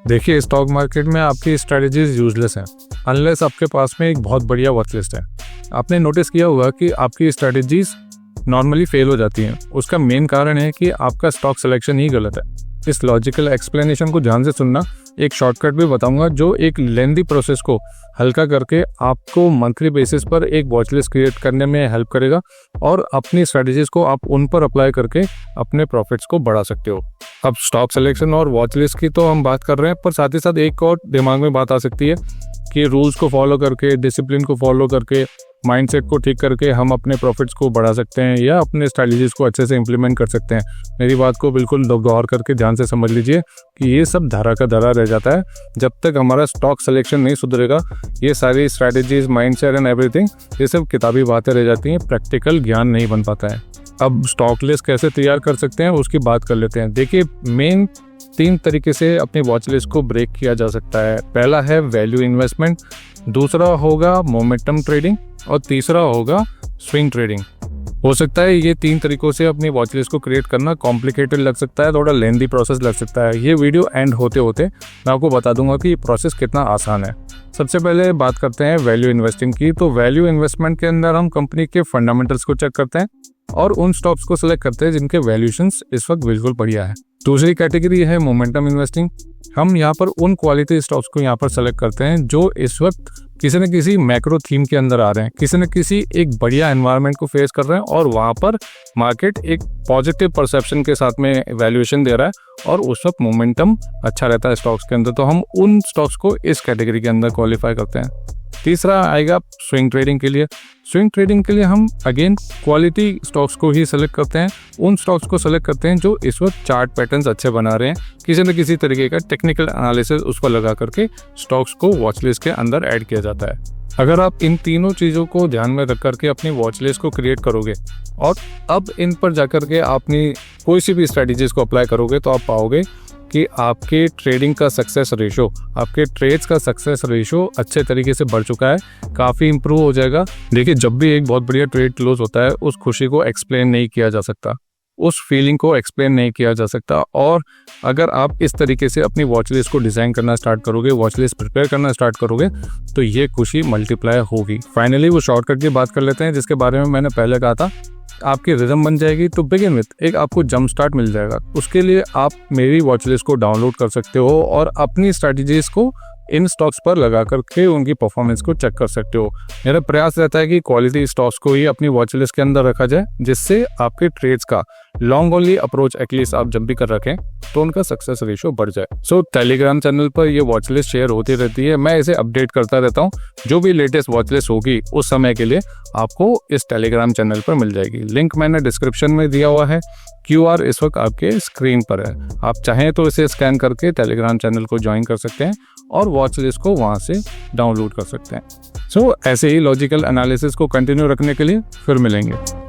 देखिए, stock market में आपकी स्ट्रेटजीज यूजलेस हैं अनलेस आपके पास में एक बहुत बढ़िया वॉच लिस्ट है। आपने नोटिस किया होगा कि आपकी स्ट्रेटजीज नॉर्मली फेल हो जाती हैं। उसका मेन कारण है कि आपका स्टॉक सिलेक्शन ही गलत है। इस लॉजिकल एक्सप्लेनेशन को ध्यान से सुनना। एक शॉर्टकट भी बताऊंगा जो एक लेंदी प्रोसेस को हल्का करके आपको मंथली बेसिस पर एक वॉच लिस्ट क्रिएट करने में हेल्प करेगा और अपनी स्ट्रेटजीज को आप उन पर अप्लाई करके अपने प्रॉफिट्स को बढ़ा सकते हो। अब स्टॉक सिलेक्शन और वॉच लिस्ट की तो हम बात कर रहे हैं, पर साथ ही साथ एक और दिमाग में बात आ सकती है कि रूल्स को फॉलो करके, डिसिप्लिन को फॉलो करके, माइंडसेट को ठीक करके हम अपने प्रॉफिट्स को बढ़ा सकते हैं या अपने स्ट्रैटेजीज को अच्छे से इंप्लीमेंट कर सकते हैं। मेरी बात को बिल्कुल गौर करके ध्यान से समझ लीजिए कि ये सब धरा का धरा रह जाता है जब तक हमारा स्टॉक सिलेक्शन नहीं सुधरेगा। ये सारी स्ट्रैटेजीज, माइंडसेट एंड एवरीथिंग, ये सब किताबी बातें रह जाती हैं, प्रैक्टिकल ज्ञान नहीं बन पाता है। अब स्टॉक लिस्ट कैसे तैयार कर सकते हैं उसकी बात कर लेते हैं। देखिए, मेन 3 तरीके से अपनी वॉच लिस्ट को ब्रेक किया जा सकता है। पहला है वैल्यू इन्वेस्टमेंट, दूसरा होगा मोमेंटम ट्रेडिंग और तीसरा होगा स्विंग ट्रेडिंग। हो सकता है ये 3 तरीकों से अपनी वॉच लिस्ट को क्रिएट करना कॉम्प्लिकेटेड लग सकता है, थोड़ा लेंदी प्रोसेस लग सकता है। ये वीडियो एंड होते होते मैं आपको बता दूंगा कि ये प्रोसेस कितना आसान है। सबसे पहले बात करते हैं वैल्यू इन्वेस्टिंग की। तो वैल्यू इन्वेस्टमेंट के अंदर हम कंपनी के फंडामेंटल्स को चेक करते हैं और उन स्टॉक्स को सिलेक्ट करते हैं जिनके वैल्यूएशंस इस वक्त बिल्कुल बढ़िया है। दूसरी कैटेगरी है मोमेंटम इन्वेस्टिंग। हम यहाँ पर उन क्वालिटी स्टॉक्स को यहाँ पर सेलेक्ट करते हैं जो इस वक्त किसी न किसी मैक्रो थीम के अंदर आ रहे हैं, किसी न किसी एक बढ़िया एनवायरनमेंट को फेस कर रहे हैं और वहाँ पर मार्केट एक पॉजिटिव परसेप्शन के साथ में वैल्यूएशन दे रहा है और उस वक्त मोमेंटम अच्छा रहता है स्टॉक्स के अंदर, तो हम उन स्टॉक्स को इस कैटेगरी के अंदर क्वालिफाई करते हैं। तीसरा आएगा स्विंग ट्रेडिंग के लिए। स्विंग ट्रेडिंग के लिए हम अगेन क्वालिटी स्टॉक्स को ही सेलेक्ट करते हैं, उन स्टॉक्स को सेलेक्ट करते हैं जो इस वक्त चार्ट पैटर्न्स अच्छे बना रहे हैं, किसी न किसी तरीके का टेक्निकल एनालिसिस उस पर लगा करके स्टॉक्स को वॉच लिस्ट के अंदर ऐड किया जाता है। अगर आप इन तीनों चीज़ों को ध्यान में रख करके अपनी वॉच लिस्ट को क्रिएट करोगे और अब इन पर जाकर के अपनी कोई सी भी स्ट्रैटेजीज को अप्लाई करोगे तो आप पाओगे कि आपके ट्रेडिंग का सक्सेस रेशो, आपके ट्रेड्स का सक्सेस रेशो अच्छे तरीके से बढ़ चुका है, काफ़ी इंप्रूव हो जाएगा। देखिए, जब भी एक बहुत बढ़िया ट्रेड क्लोज होता है उस खुशी को एक्सप्लेन नहीं किया जा सकता, उस फीलिंग को एक्सप्लेन नहीं किया जा सकता। और अगर आप इस तरीके से अपनी वॉच लिस्ट को डिज़ाइन करना स्टार्ट करोगे, वॉच लिस्ट प्रिपेयर करना स्टार्ट करोगे तो ये खुशी मल्टीप्लाई होगी। फाइनली वो शॉर्टकट की बात कर लेते हैं जिसके बारे में मैंने पहले कहा था। आपकी रिदम बन जाएगी तो बिगिन विथ एक आपको जंप स्टार्ट मिल जाएगा। उसके लिए आप मेरी वॉच लिस्ट को डाउनलोड कर सकते हो और अपनी स्ट्रैटेजीज को इन स्टॉक्स पर लगा करके उनकी परफॉर्मेंस को चेक कर सकते हो। मेरा प्रयास रहता है कि क्वालिटी स्टॉक्स को ही अपनी वॉच लिस्ट के अंदर रखा जाए जिससे आपके ट्रेड्स का लॉन्ग ओनली अप्रोच एटलीस्ट आप जब भी कर रखें तो उनका सक्सेस रेशो बढ़ जाए। सो टेलीग्राम चैनल पर ये वॉच लिस्ट शेयर होती रहती है, मैं इसे अपडेट करता रहता हूँ। जो भी लेटेस्ट वॉच लिस्ट होगी उस समय के लिए आपको इस टेलीग्राम चैनल पर मिल जाएगी। लिंक मैंने डिस्क्रिप्शन में दिया हुआ है, QR इस वक्त आपके स्क्रीन पर है। आप चाहें तो इसे स्कैन करके टेलीग्राम चैनल को ज्वाइन कर सकते हैं और वॉच लिस्ट को वहाँ से डाउनलोड कर सकते हैं। सो ऐसे ही लॉजिकल एनालिसिस को कंटिन्यू रखने के लिए फिर मिलेंगे।